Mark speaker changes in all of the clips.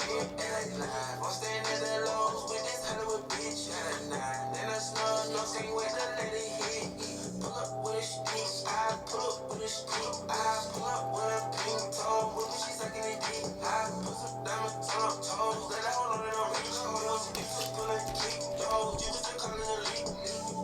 Speaker 1: I'm staying at the Lowe's with this Hollywood bitch. Then I snug, no can't wait to let it hit. Pull up with a stick, I pull up with a stick. I pull up with a pink toe, with me she sucking it deep. I put some diamond toes, let her hold on and don't reach. If you pull a kick, yo, you can still call it a leak.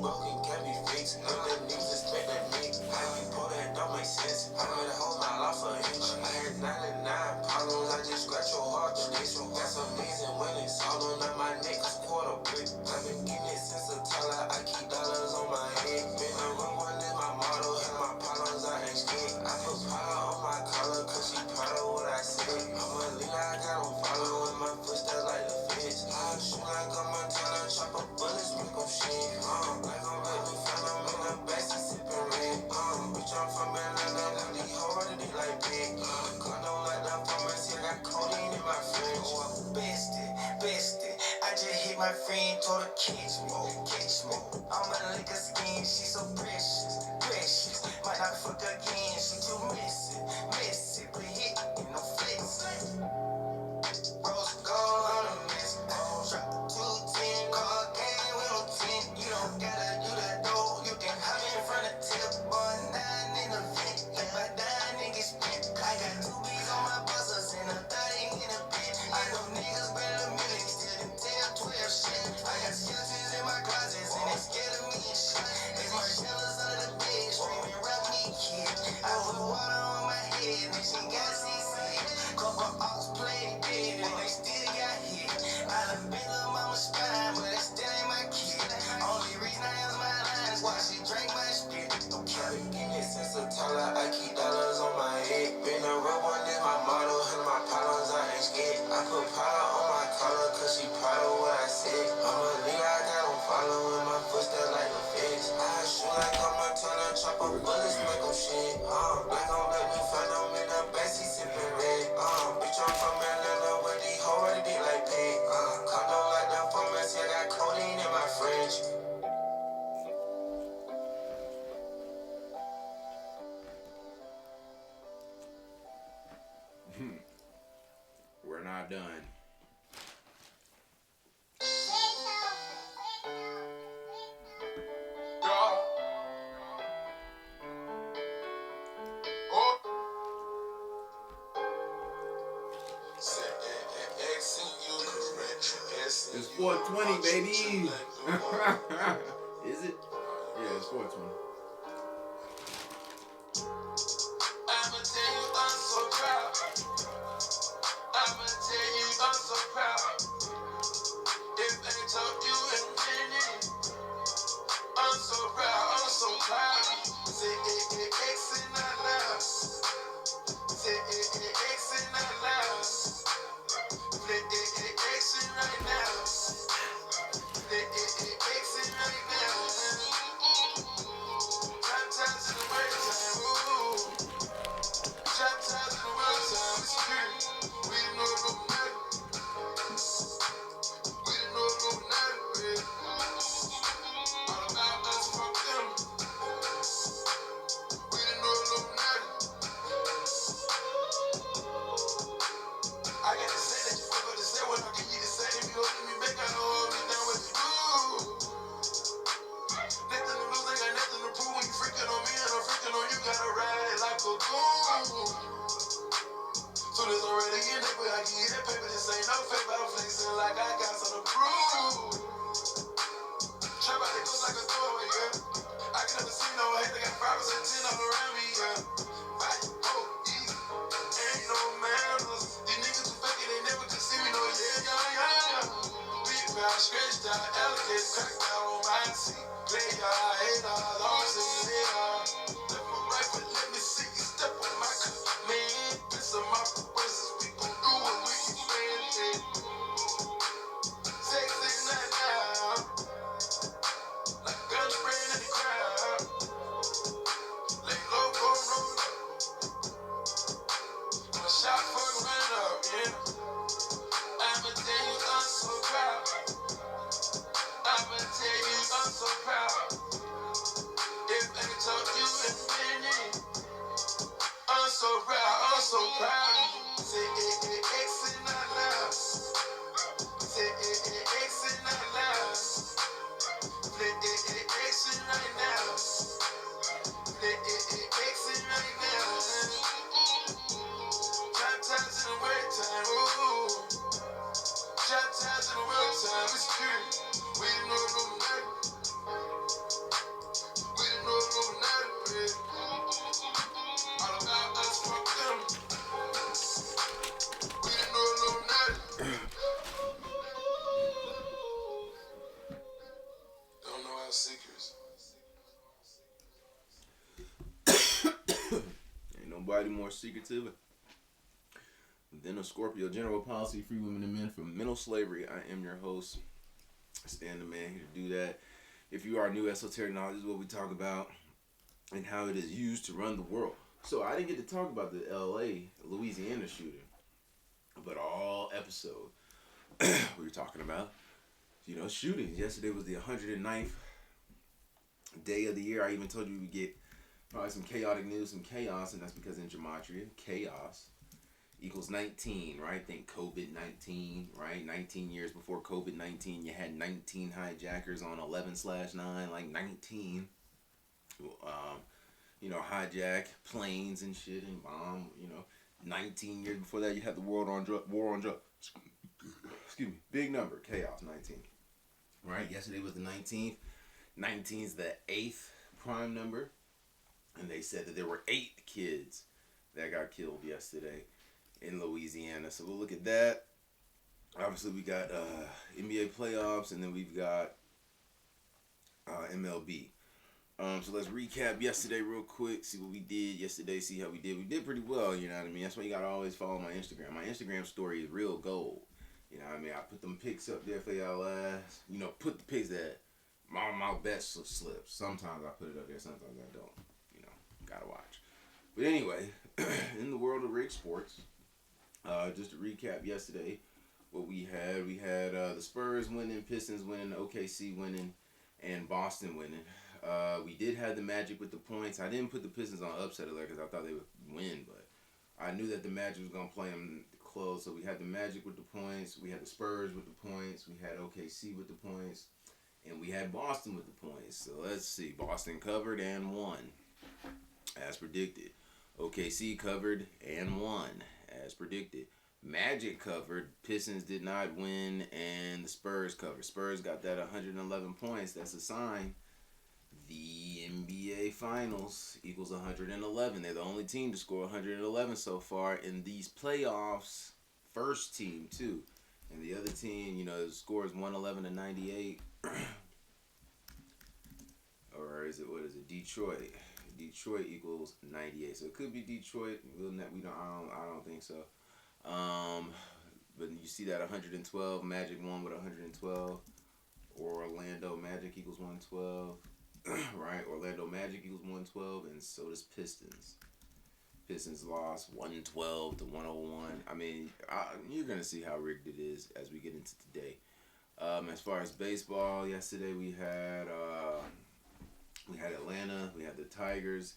Speaker 1: Broken can't be fixed, none of them niggas expect that me. I be poor, that don't make sense. I made a whole lot off a inch. I had 99 problems, I just scratch your heart to this. Got some amazing winnings, all on my neck, cause quarter brick. I've been getting it since a toddler, I keep dollars on my head. Been a run one is my motto, and my problems I ain't scared. I put powder on my collar, cause she proud of what I said. I'm a leader, I got them following my footsteps like the fence. I shoot like a Montana, chop up bullets, make them shit. Like I'm let me find them in the backseat sipping red. Bitch, I'm from Atlanta, now these hoes ready to like big. Condo like that pharmacy, I got codeine in my fridge. Bestie, I just hit my friend, told her catch me. I'm a lick her skin, she so precious. Might not fuck again, she too messy, but hit in no flex. Rose gold on the mess. Drop 210, car game, we don't 10. You don't gotta do that though, you can hop in front of tip. Boy, 9 in the vent, let my dime niggas spent. I got 2 B's on my buzzers and a 30 in a pen. I know niggas better than me, still in 10, 12 shit. I got skeletons in my closets and they scared of me and shit. It's my shells under the bed, screaming rock me kid. I put water on my head and she got CC. Couple ops played dead and they still got hit. I done been on mama's spine, but that still ain't my kid. Only reason I ask my lines why she drank my spit. Don't care, getting it since a toddler, I keep dollars on my head. Been a real one is my motto, and my problems I ain't scared. I put powder on my collar, cause she proud of what I said. I'm a leader, I got them following my footsteps like the feds. I shoot like I'm Montana, chop up bullets, make them shit. Like I'm let me find them in the backseat sipping red. Bitch, I'm from Atlanta, where these hoes ready to like pig. Condo like that pharmacy, I got codeine in my fridge.
Speaker 2: We're not done. It's 420, baby. Is it? Yeah, it's 420.
Speaker 1: I'ma tell you I'm so proud. If they told you in minute, I'm so proud. Say X in our lives. Say X in our lives. Let X in right now. Let X in right now. Drop times in the winter time. Drop times in the winter time. It's security. We didn't know no matter. All about us, fuck them. We didn't know no matter. I got to say that you fuck up to say what I give you to say. If you don't give me back, I don't hold me down what you do. Nothing to lose, ain't got nothing to prove. When you freaking on me and I'm freaking on you, gotta ride it like a goon. So there's already in there, but I give you that paper. This ain't no favor. I'm flexing like I got something to prove. Trap out the ghost like a throwaway, yeah. I can never see no hate. They got 5 and 10 all around me, yeah. Fight, easy. Ain't no manners. These niggas too fake, they never could see me, no, yeah. Big pound, stretched out, alligator, cracked out on my seat. Play y'all, haters, all singing haters. Left my right foot, let me see you step on my cup. Man, piss on my purposes. We gon' do what we can stand. Sexy night now. Like gun spraying in the crowd. Lay right now. Exit right now. Drop times in the work time. Ooh. Drop times in the work time. It's true. We didn't know Illuminati. We didn't know Illuminati, baby. All about us, fuck them. We didn't know Illuminati. Don't know our secrets.
Speaker 2: Ain't nobody more secretive than a Scorpio. General policy, free women and men from mental slavery. I am your host, Stan the Man, here to do that. If you are new, esoteric knowledge is what we talk about and how it is used to run the world. So I didn't get to talk about the Louisiana shooting, but all episode we were talking about, shootings. Yesterday was the 109th day of the year. I even told you we get probably some chaotic news, some chaos, and that's because in gematria, chaos equals 19, right? Think COVID-19, right? 19 years before COVID-19, you had 19 hijackers on 11/9, like 19. Hijack planes and shit and bomb. 19 years before that, you had the war on drugs. Excuse me, big number, chaos, 19. Right? Yesterday was the 19th. 19 is the 8th prime number, and they said that there were 8 kids that got killed yesterday in Louisiana. So we'll look at that. Obviously, we got NBA playoffs, and then we've got MLB. So let's recap yesterday real quick, see what we did yesterday, see how we did. We did pretty well, you know what I mean? That's why you gotta always follow my Instagram. My Instagram story is real gold. You know what I mean? I put them pics up there for y'all ass. Put the pics that my best slips. Sometimes I put it up there, sometimes I don't. Gotta watch. But anyway, in the world of rig sports, just to recap yesterday, what we had the Spurs winning, Pistons winning, OKC winning, and Boston winning. We did have the Magic with the points. I didn't put the Pistons on upset alert because I thought they would win, but I knew that the Magic was going to play them close. So we had the Magic with the points. We had the Spurs with the points. We had OKC with the points. And we had Boston with the points. So let's see. Boston covered and won, as predicted. OKC covered and won, as predicted. Magic covered, Pistons did not win, and the Spurs covered. Spurs got that 111 points. That's a sign. The NBA Finals equals 111. They're the only team to score 111 so far in these playoffs. First team, too. And the other team, the score is 111 to 98. Or what is it? Detroit. Detroit equals 98. So it could be Detroit. I don't think so. But you see that 112. Magic won with 112. Orlando Magic equals 112. Right? Orlando Magic equals 112, and so does Pistons. Pistons lost 112 to 101. I mean, you're going to see how rigged it is as we get into today. As far as baseball, yesterday we had Atlanta, we had the Tigers,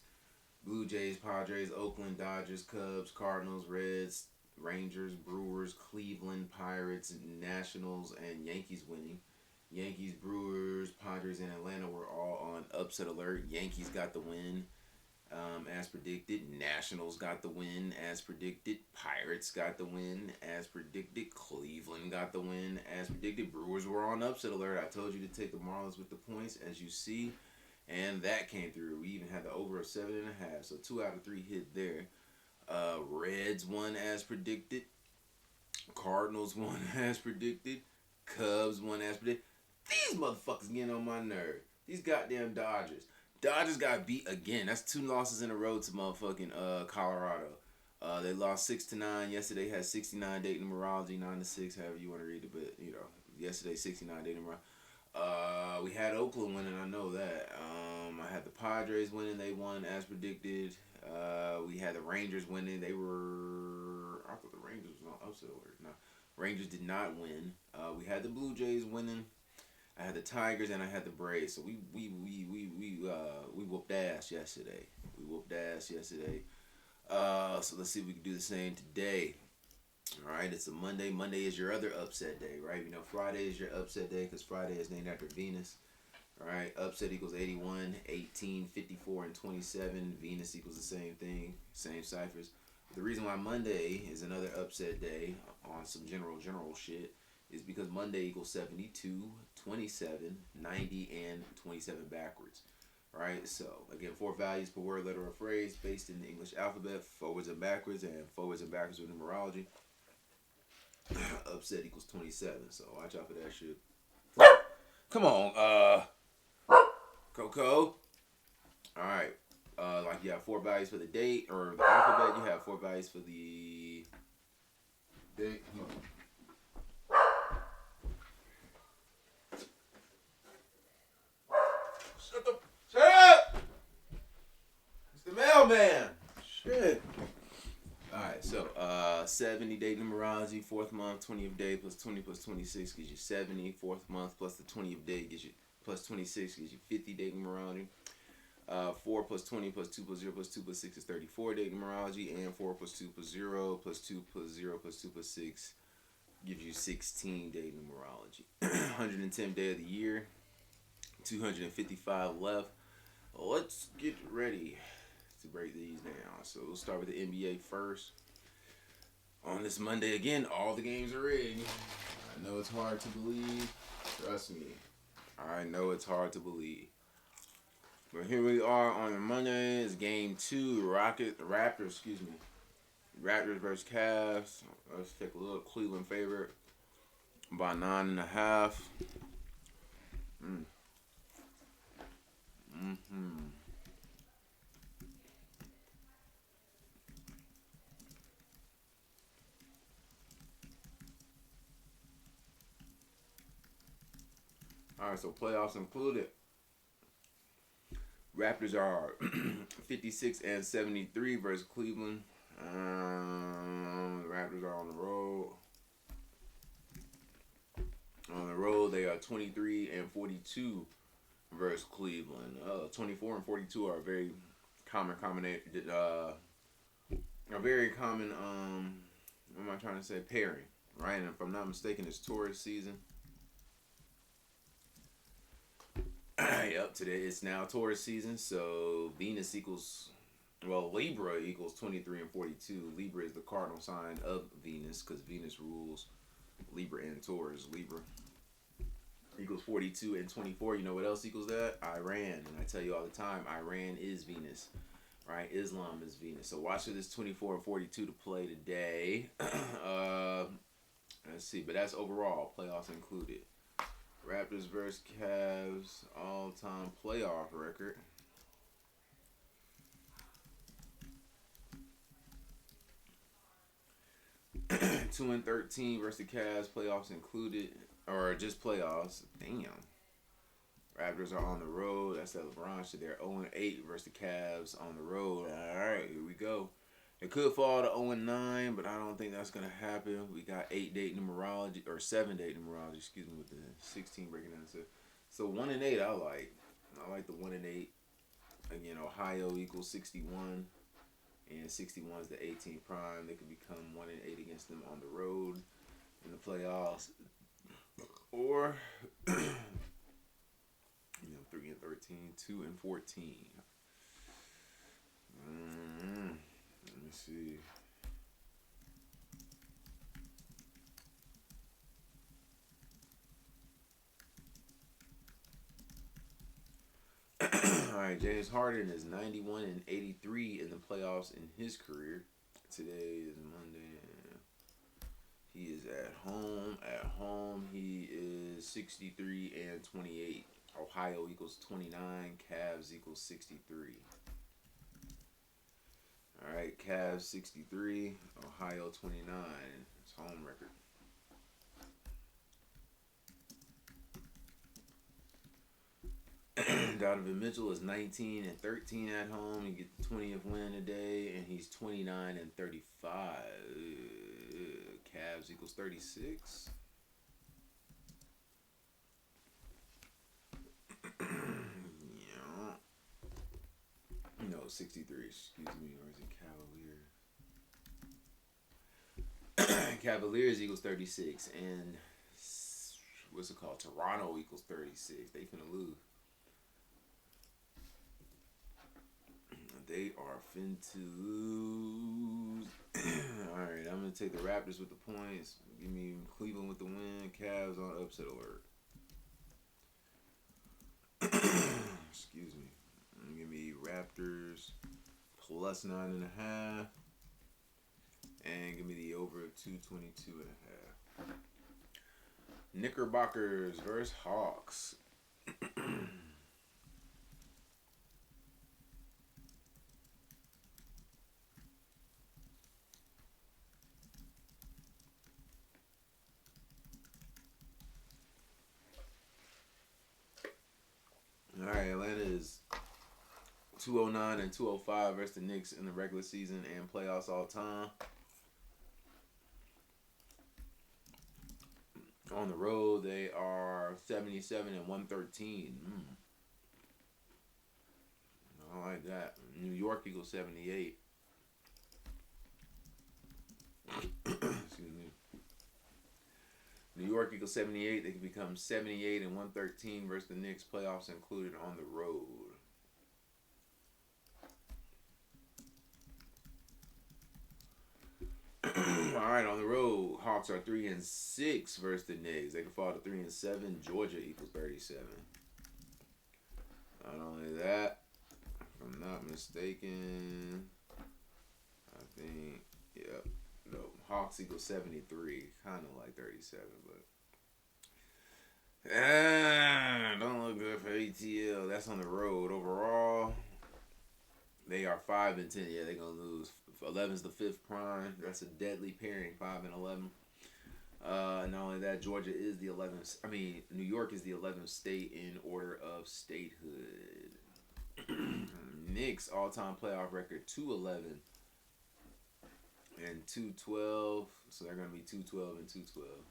Speaker 2: Blue Jays, Padres, Oakland, Dodgers, Cubs, Cardinals, Reds, Rangers, Brewers, Cleveland, Pirates, Nationals, and Yankees winning. Yankees, Brewers, Padres, and Atlanta were all on upset alert. Yankees got the win, as predicted. Nationals got the win, as predicted. Pirates got the win, as predicted. Cleveland got the win, as predicted. Brewers were on upset alert. I told you to take the Marlins with the points, as you see, and that came through. We even had the over of 7.5, so 2 out of 3 hit there. Reds won, as predicted. Cardinals won, as predicted. Cubs won, as predicted. These motherfuckers getting on my nerve. These goddamn Dodgers. Dodgers got beat again. That's 2 losses in a row to motherfucking Colorado. They lost 6-9. Yesterday had 69 day numerology, 9-6, however you want to read it. But yesterday 69 day numerology. We had Oakland winning. I know that. I had the Padres winning. They won as predicted. We had the Rangers winning. I thought the Rangers was on upset alert. No, Rangers did not win. We had the Blue Jays winning. I had the Tigers and I had the Braves. So we whooped ass yesterday. So let's see if we can do the same today. All right, it's a Monday. Monday is your other upset day, right? Friday is your upset day because Friday is named after Venus. All right, upset equals 81, 18, 54, and 27. Venus equals the same thing, same ciphers. The reason why Monday is another upset day on some general shit is because Monday equals 72, 27, 90, and 27 backwards. All right, so again, 4 values per word, letter, or phrase based in the English alphabet, forwards and backwards with numerology. Upset equals 27, so watch out for that shit. Come on, Coco. All right. Like you have 4 values for the date or the alphabet. You have 4 values for the date. Shut up! It's the mailman. Shit. All right. So 70 date numerology. 4th month, 20th day plus 20 plus 26 gives you 70. 4th month plus the 20th day gives you plus 26 gives you 50 date numerology. 4 plus 20 plus 2 plus 0 plus 2 plus 6 is 34 date numerology, and 4 plus 2 plus 0 plus 2 plus 0 plus 2 plus 6 gives you 16 day numerology. 110 day of the year, 255 left. Let's get ready to break these down. So we'll start with the NBA first. On this Monday again, all the games are rigged. I know it's hard to believe. Trust me. I know it's hard to believe. But here we are on the Monday. It's game 2. Raptors versus Cavs. Let's take a little Cleveland favorite by 9.5. All right, so playoffs included. Raptors are 56 and 73 versus Cleveland. The Raptors are on the road. On the road, they are 23 and 42 versus Cleveland. 24 and 42 are a very common what am I trying to say, pairing, right? And if I'm not mistaken, it's Taurus season. Yep, today it's now Taurus season, so Venus equals, Libra equals 23 and 42. Libra is the cardinal sign of Venus because Venus rules Libra and Taurus. Libra equals 42 and 24. You know what else equals that? Iran. And I tell you all the time, Iran is Venus, right? Islam is Venus. So watch for this 24 and 42 to play today. Let's see, but that's overall, playoffs included. Raptors versus Cavs, all-time playoff record. Two and 13 versus the Cavs, playoffs included, or just playoffs. Damn. Raptors are on the road. That's that LeBron shit. They're 0-8 versus the Cavs on the road. All right, here we go. It could fall to 0-9, but I don't think that's gonna happen. We got 8-date numerology or 7-date numerology. Excuse me, with the 16 breaking down. So 1-8, I like. I like the 1-8. Again, Ohio equals 61, and 61 is the 18 prime. They could become 1-8 against them on the road in the playoffs, or 3 and 13, 2 and 14. Let me see. All right, James Harden is 91 and 83 in the playoffs in his career. Today is Monday. He is at home. At home, he is 63 and 28. Ohio equals 29. Cavs equals 63. All right, Cavs 63. Ohio 29. It's home record. Donovan Mitchell is 19 and 13 at home. He gets the 20th win today, and he's 29 and 35. Cavs equals 36. No, 63. Excuse me, or is it Cavaliers? Cavaliers equals 36, and what's it called? Toronto equals 36. They finna lose. are finna lose. Alright, I'm gonna take the Raptors with the points. Give me Cleveland with the win. Cavs on upset alert. Excuse me. Give me Raptors plus 9.5. And give me the over 222.5. Knickerbockers versus Hawks. Alright, Atlanta is 209 and 205 versus the Knicks in the regular season and playoffs all time. On the road, they are 77 and 113. I like that. New York equals 78. Excuse me. New York equals 78. They can become 78 and 113 versus the Knicks. Playoffs included on the road. All right, on the road, Hawks are 3-6 versus the Knicks. They can fall to 3-7. Georgia equals 37. Not only that, if I'm not mistaken, I think, yep, no, Hawks equals 73. Kind of like 37, but don't look good for ATL. That's on the road. Overall, they are 5-10. Yeah, they're gonna lose. 11's the fifth prime. That's a deadly pairing. 5-11. Not only that, Georgia is the 11th. I mean, New York is the 11th state in order of statehood. Knicks all-time playoff record 2-11 and 2-12. So they're gonna be 2-12 and 2-12.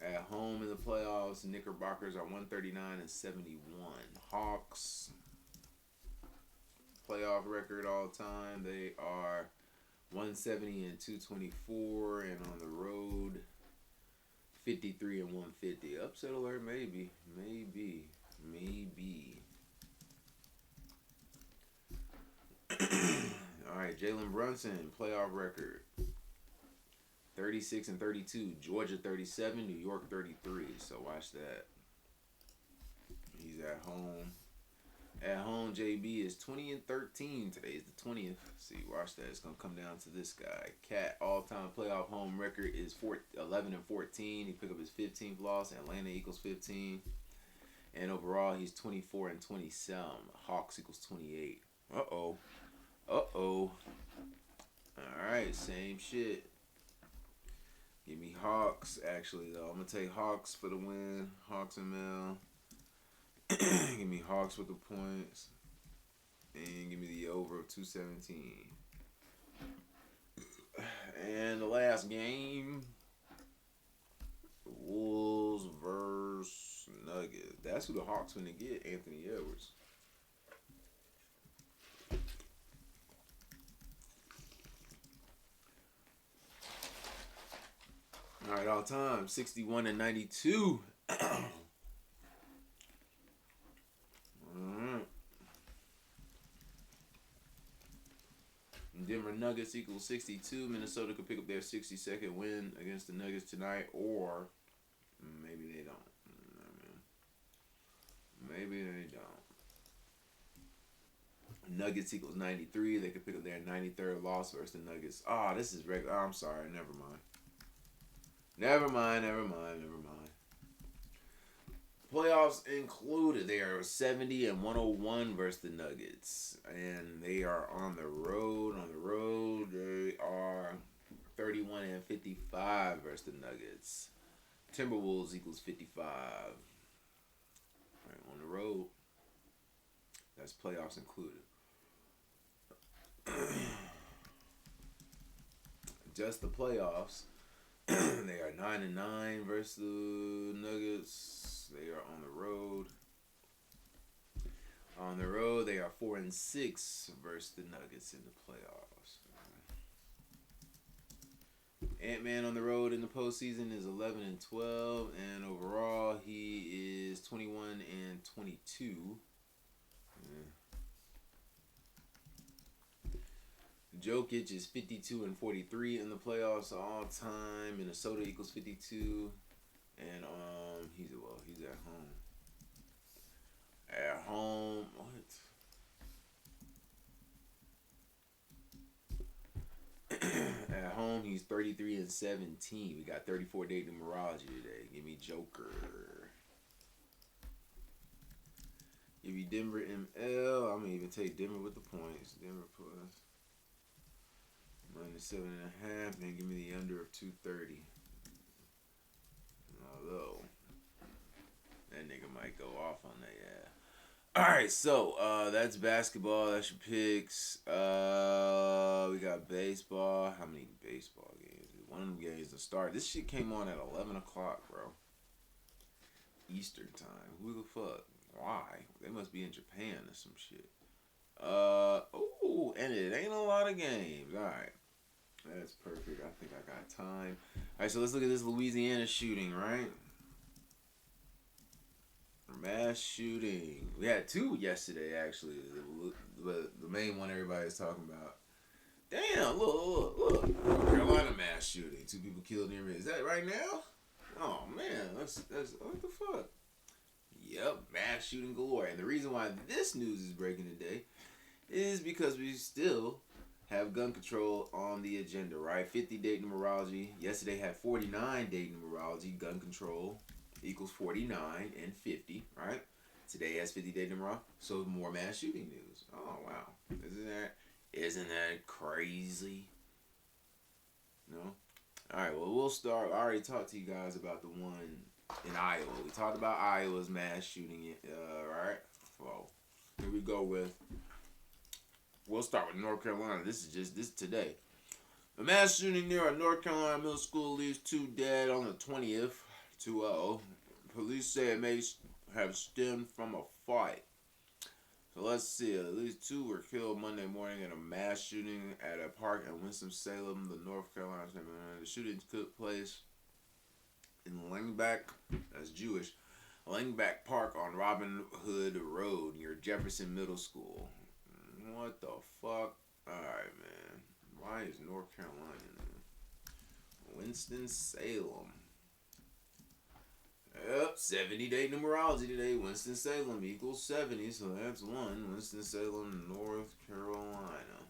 Speaker 2: At home in the playoffs, Knickerbockers are 139 and 71. Hawks playoff record all time, they are 170 and 224, and on the road 53 and 150. Upset alert, maybe. All right, Jalen Brunson playoff record 36 and 32. Georgia 37, New York 33. So watch that. He's at home. At home, JB is 20 and 13. Today is the 20th. See, watch that. It's gonna come down to this guy. Cat all-time playoff home record is 11 and 14. He picked up his 15th loss. Atlanta equals 15. And overall, he's 24 and 27. Hawks equals 28. Uh-oh. All right, same shit. Give me Hawks, actually, though. I'm going to take Hawks for the win. Hawks and Mel. Give me Hawks with the points. And give me the over of 217. And the last game. Wolves versus Nuggets. That's who the Hawks going to get, Anthony Edwards. All right, all time, 61 and 92. Denver Nuggets equals 62. Minnesota could pick up their 62nd win against the Nuggets tonight, or maybe they don't. Maybe they don't. Nuggets equals 93. They could pick up their 93rd loss versus the Nuggets. This is regular. I'm sorry. Never mind. Playoffs included. They are 70 and 101 versus the Nuggets. And they are on the road. They are 31 and 55 versus the Nuggets. Timberwolves equals 55. Right, on the road. That's playoffs included. Just the playoffs. They are 9 and 9 versus the Nuggets. They are on the road. They are 4 and 6 versus the Nuggets in the playoffs. Ant-Man on the road in the postseason is 11 and 12, and overall he is 21 and 22. Jokic is 52 and 43 in the playoffs all time. Minnesota equals 52, and he's at home. At home, what? At home, he's 33 and 17. We got 34 day numerology today. Give me Joker. Give me Denver ML. I'm gonna even take Denver with the points. Denver plus -7.5. Man, give me the under of 230. Although that nigga might go off on that. Yeah. All right, so that's basketball. That's your picks. We got baseball. How many baseball games? One of them games to start. This shit came on at 11 o'clock, bro. Eastern time. Who the fuck? Why? They must be in Japan or some shit. And it ain't a lot of games. All right, that's perfect. I think I got time. All right, so let's look at this Louisiana shooting, right? Mass shooting. We had two yesterday, actually. The main one everybody's talking about. Damn, look. North Carolina mass shooting. 2 people killed near me. Is that right now? Oh, man. That's what the fuck? Yep, mass shooting galore. And the reason why this news is breaking today is because we still have gun control on the agenda, right? 50 date numerology. Yesterday had 49 date numerology. Gun control equals 49 and 50, right? Today has 50 date numerology. So more mass shooting news. Oh, wow. Isn't that crazy? No? Alright, well, we'll start. I already talked to you guys about the one in Iowa. We talked about Iowa's mass shooting, right? Well, here we go with. We'll start with North Carolina. This today. A mass shooting near a North Carolina middle school leaves 2 dead on the 20th. 2-0. Police say it may have stemmed from a fight. So let's see. At least 2 were killed Monday morning in a mass shooting at a park in Winston-Salem, the North Carolina. The shooting took place in Langback, that's Jewish, Langback Park on Robin Hood Road near Jefferson Middle School. What the fuck? Alright, man. Why is North Carolina in there? Winston-Salem. Yep, 70 day numerology today. Winston-Salem equals 70, so that's 1. Winston-Salem, North Carolina.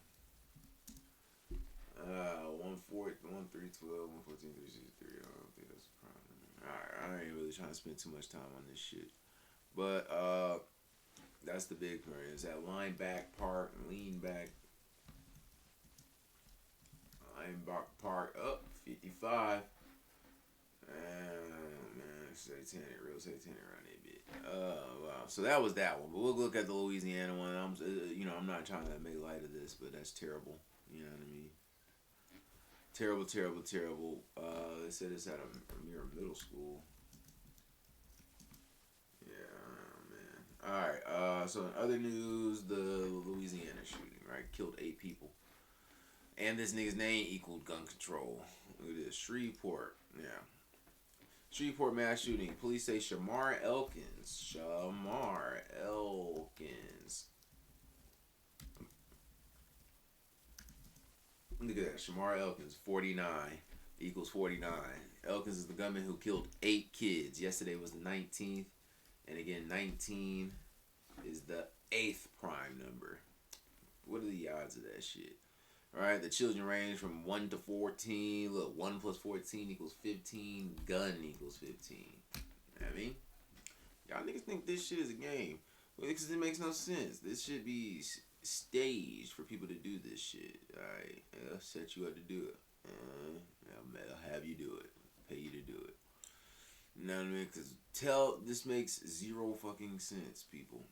Speaker 2: 1-3-12, 1-14-3-6-3. I don't think that's a problem. Alright, I ain't really trying to spend too much time on this shit. But, that's the big part. Is that Lineback Park, Leanback Park up 55. Man, satanic, real satanic around that bit. Wow. So that was that one. But we'll look at the Louisiana one. I'm not trying to make light of this, but that's terrible. You know what I mean? Terrible, terrible, terrible. They said it's at a mere middle school. Yeah, man. Alright, so in other news, the Louisiana shooting, right? Killed 8 people. And this nigga's name equaled gun control. Look at this. Shreveport. Yeah. Shreveport mass shooting. Police say Shamar Elkins. Look at that. Shamar Elkins, 49 equals 49. Elkins is the gunman who killed 8 kids. Yesterday was the 19th. And again, 19 is the 8th prime number. What are the odds of that shit? Alright, the children range from 1 to 14. Look, 1 plus 14 equals 15. Gun equals 15. You know what I mean? Y'all niggas think this shit is a game. Because it makes no sense. This should be staged for people to do this shit. Alright, I'll set you up to do it. I'll have you do it. Pay you to do it. You know what I mean? Because this makes 0 fucking sense, people.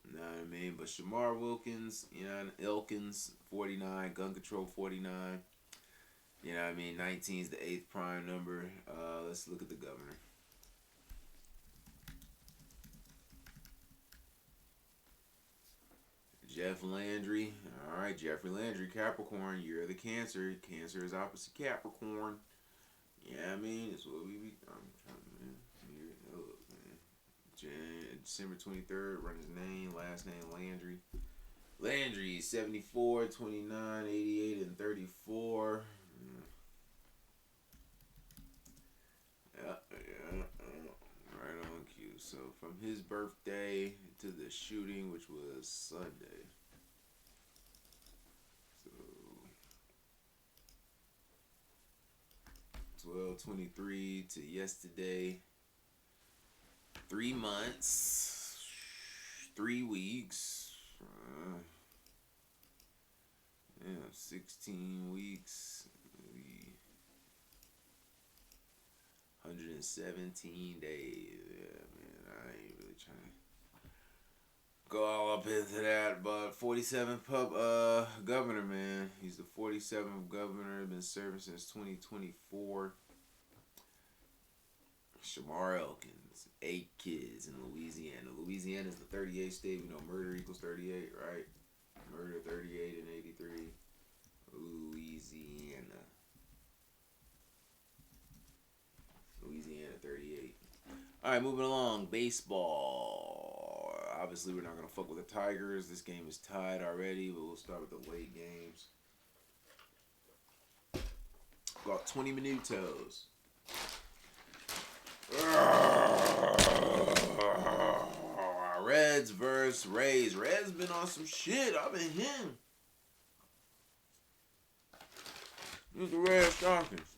Speaker 2: You know what I mean? But Shamar Wilkins, Elkins, 49, gun control 49. You know what I mean? 19 is the 8th prime number. Let's look at the governor. Jeff Landry. Alright, Jeffrey Landry, Capricorn, year of the Cancer. Cancer is opposite Capricorn. Yeah, I mean, it's what we be. December 23rd, run his name, last name Landry. Landry, 74, 29, 88, and 34. Yeah. Right on cue. So from his birthday to the shooting, which was Sunday. So 12/23 to yesterday. 3 months. 3 weeks. Yeah, 16 weeks. 117 days. Yeah, man, I ain't really trying to go all up into that, but 47th governor, man. He's the 47th governor, been serving since 2024. Shamar Elkins, 8 kids in Louisiana. Louisiana is the 38th state. We know murder equals 38, right? Murder 38 and 83. Louisiana. Louisiana 38. All right, moving along. Baseball. Obviously, we're not going to fuck with the Tigers. This game is tied already, but we'll start with the late games. Got 20 minutos. Reds versus Rays. Reds been on some shit. I've been hitting. Look at the Red Stockings.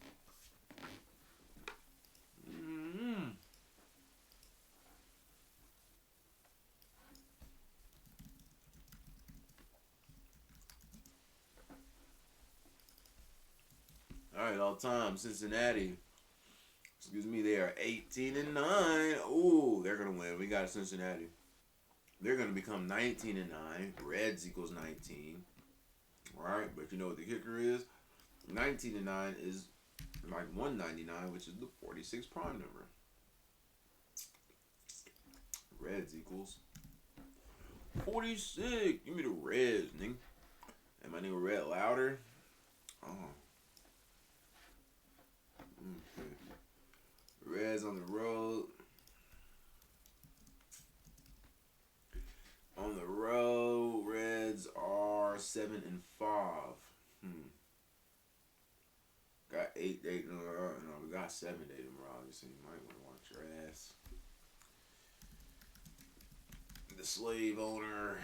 Speaker 2: All right, all time. Cincinnati. Excuse me, they are 18-9. Ooh, they're gonna win. We got Cincinnati. They're gonna become 19-9. Reds equals 19. All right, but you know what the kicker is? 19-9 is like 199, which is the 46 prime number. Reds equals 46. Give me the Reds, nigga. And my nigga Red louder. Oh. Okay. Reds on the road. On the road, Reds are 7-5. Got 8 days. No, we got 7 days tomorrow. So you might want to watch your ass. The slave owner,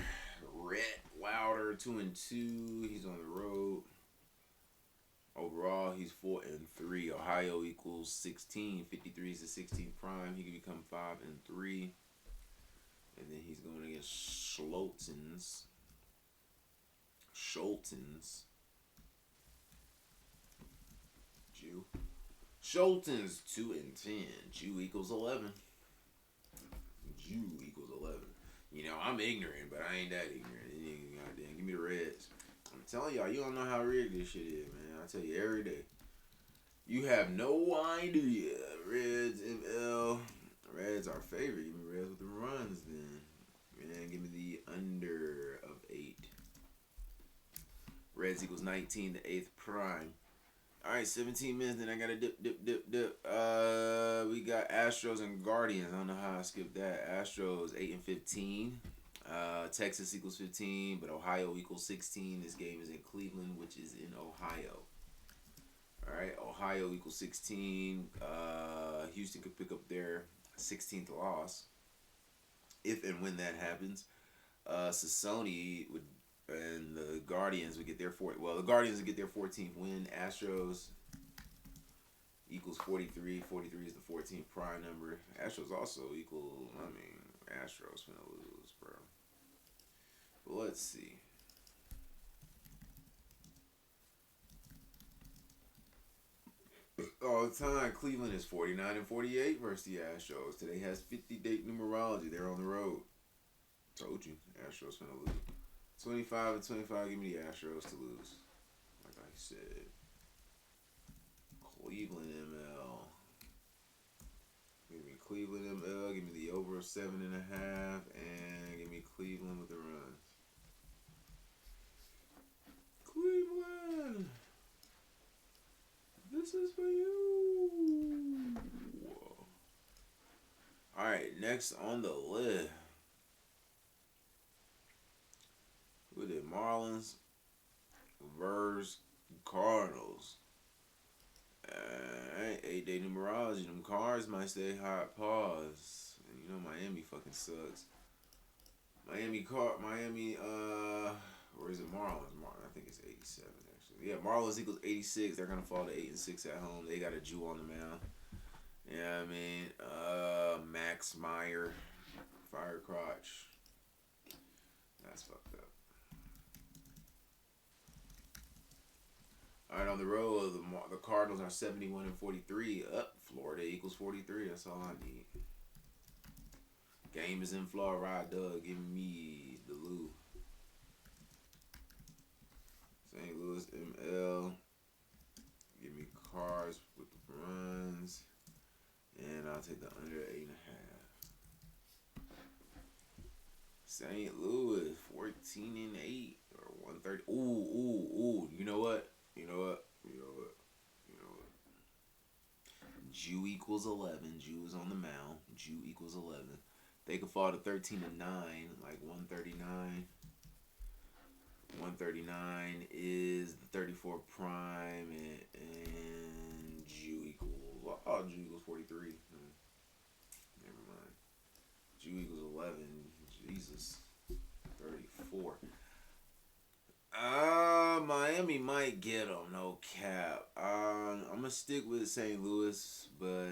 Speaker 2: Rhett Wilder, 2-2. He's on the road. Overall, he's 4-3. Ohio equals 16. 53 is the 16th prime. He can become 5-3. And then he's going against Scholtens. Jew. Scholtens 2-10. Jew equals 11. You know, I'm ignorant, but I ain't that ignorant. Goddamn, give me the Reds. I'm telling y'all, you don't know how rigged this shit is, man. I tell you every day. You have no idea. Reds, ML. Reds our favorite. Give me Reds with the runs, then. Man, give me the under of 8. Reds equals 19, the 8th prime. All right, 17 minutes, then I got to dip. We got Astros and Guardians. I don't know how I skipped that. Astros 8-15. Texas equals 15, but Ohio equals 16. This game is in Cleveland, which is in Ohio. All right, Ohio equals 16. Houston could pick up their 16th loss if and when that happens. Sony would, and the Guardians would get their the Guardians would get their 14th win. Astros equals 43. 43 is the 14th prime number. Astros also equal. Astros finna lose, bro. But let's see. All the time, Cleveland is 49-48 versus the Astros. Today has 50-date numerology. They're on the road. Told you, Astros finna lose. 25-25. Give me the Astros to lose. Like I said, Cleveland ML. Give me Cleveland ML. Give me the over 7.5, and give me Cleveland with the runs. Cleveland. This is for you. Alright, next on the list. Who this? Marlins versus Cardinals. Alright, 8-day numerology. Them cards might stay hot. Pause. You know Miami fucking sucks. Miami, or is it Marlins? I think it's 87 actually. Yeah, Marlins equals 86. They're gonna fall to 8-6 at home. They got a Jew on the mound. Yeah, I mean, Max Meyer, Fire Crotch. That's fucked up. All right, on the road, the Cardinals are 71-43. Up, Florida equals 43. That's all I need. Game is in Florida. Give me the Lou. St. Louis ML. Give me Cards with the runs. And I'll take the under 8.5. St. Louis 14-8 or 130. Ooh. You know what? Jew equals 11. Jew is on the mound. Jew equals 11. They could fall to 13-9, like 139. 139 is the 34 prime, and Jew equals. Oh, Jew equals 43. Never mind. Jew equals 11. Jesus. 34. Miami might get them, no cap. I'm gonna stick with St. Louis, but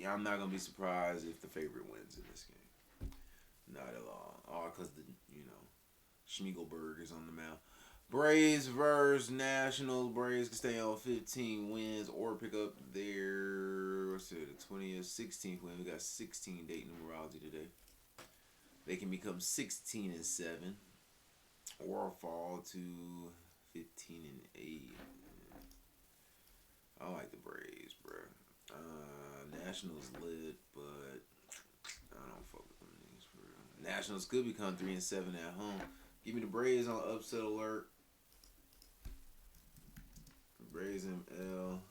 Speaker 2: I'm not gonna be surprised if the favorite wins in this game. Not at all. All because Schmiegelberg is on the mound. Braves versus Nationals. Braves can stay on 15 wins or pick up their the 20th, 16th win. We got 16 date numerology today. They can become 16-7 or fall to 15-8. I like the Braves, bro. Nationals lit, but I don't fuck with them niggas for real. Nationals could become 3-7 at home. Give me the Braves on upset alert. Braves ML.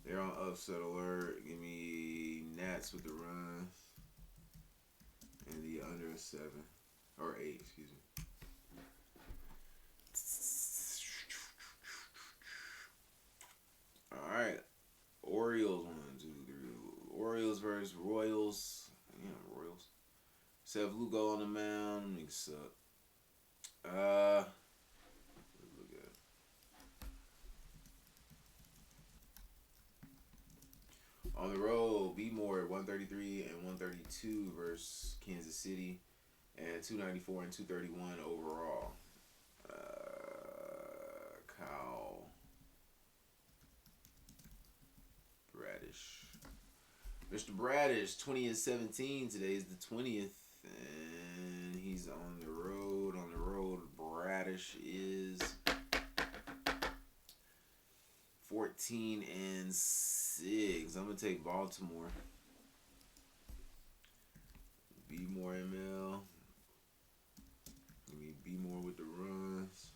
Speaker 2: They're on upset alert. Give me Nats with the runs. And the under 7. Or 8, excuse me. Alright. Orioles 1, 2, 3. Orioles versus Royals. Royals. Seth Lugo on the mound. Niggas suck. Let's look at it. On the road, B Moore at 133 and 132 versus Kansas City, and 294 and 231 overall. Kyle Bradish. Mr. Bradish, 20-17. Today is the 20th, and he's on the road. On the road, Bradish is 14-6. I'm gonna take Baltimore. B more ML. Give me B more with the runs.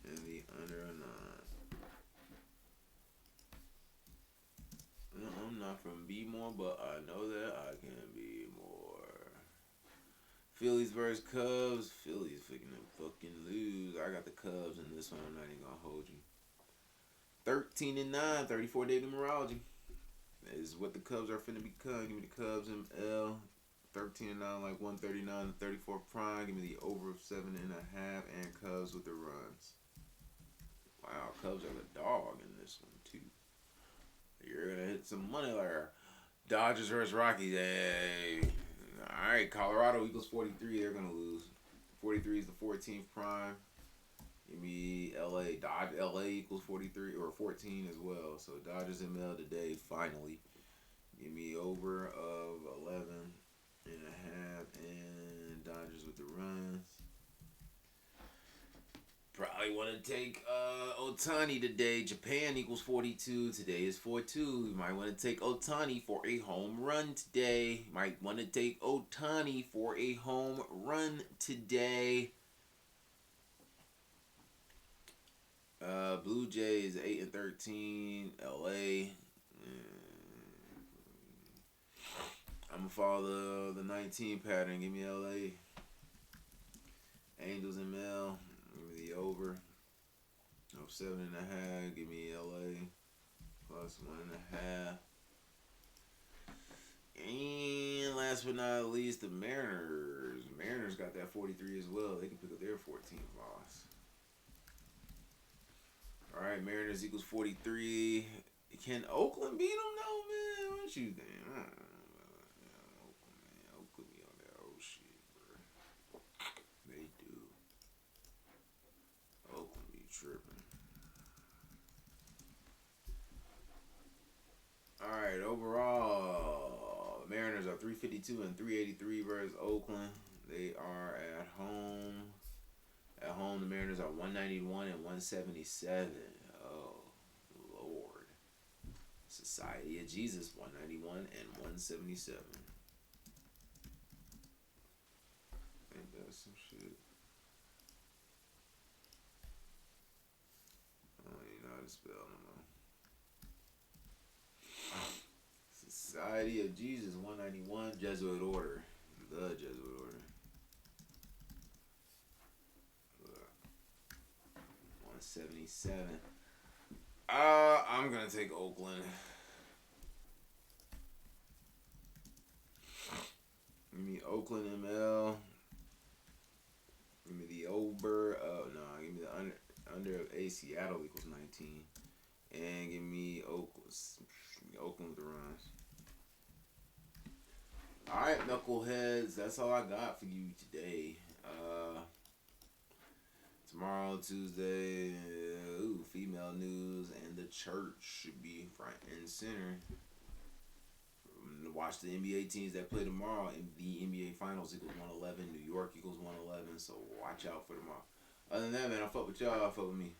Speaker 2: And the under a 9. No, I'm not from B more, but I know that I can be more. Phillies versus Cubs. Phillies fucking lose. I got the Cubs in this one. I'm not even gonna hold you. 13-9, 34-day numerology. That is what the Cubs are finna become. Give me the Cubs ML. 13-9, like 139 to 34 prime. Give me the over of 7.5 and Cubs with the runs. Wow, Cubs are the dog in this one too. You're gonna hit some money there. Dodgers versus Rockies. Hey. Alright, Colorado equals 43. They're gonna lose. 43 is the 14th prime. Give me LA. LA equals 43 or 14 as well. So Dodgers ML today, finally. Give me over of 11.5 and Dodgers with the runs. Probably want to take Ohtani today. Japan equals 42. Today is 4-2. You might want to take Ohtani for a home run today. Might want to take Ohtani for a home run today. Blue Jays 8-13. LA. I'm gonna follow the 19 pattern. Give me LA. 7.5. Give me LA plus 1.5. And last but not least, the Mariners. Mariners got that 43 as well. They can pick up their 14th loss. All right, Mariners equals 43. Can Oakland beat them though, man? What you think? Oakland be on that old shit, bro. They do. Oakland be tripping. All right, overall, Mariners are 352 and 383 versus Oakland. They are at home. At home, the Mariners are 191 and 177. Oh, Lord. Society of Jesus, 191 and 177. Ain't that some shit? I don't even know how to spell no more. Society of Jesus, 191, Jesuit order. The Jesuit order. 177. I'm gonna take Oakland. Give me Oakland ML. Give me the over. Oh no, give me the under of A. Seattle equals 19, and give me Oakland with the runs. All right, knuckleheads. That's all I got for you today. Tomorrow, Tuesday, female news and the church should be front and center. Watch the NBA teams that play tomorrow. The NBA Finals equals 111. New York equals 111. So watch out for tomorrow. Other than that, man, I fuck with y'all. I fuck with me.